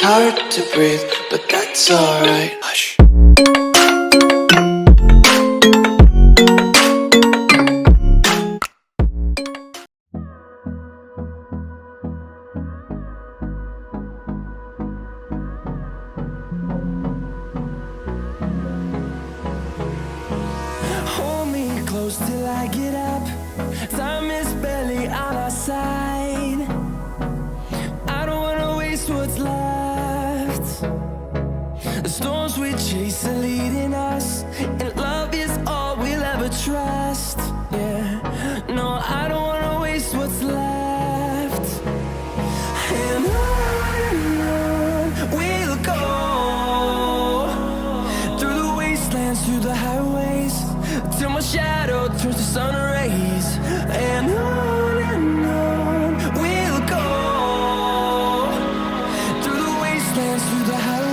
It's hard to breathe, but that's alright. Hush. Hold me close till I get up. Time is barely on our side. I don't wanna waste what's left. The storms we chase are leading us, and love is all we'll ever trust. Yeah, no, I don't wanna waste what's left. And on we'll go, through the wastelands, through the highways, till my shadow turns to sun rays. And on we'll go, through the wastelands, through the highways.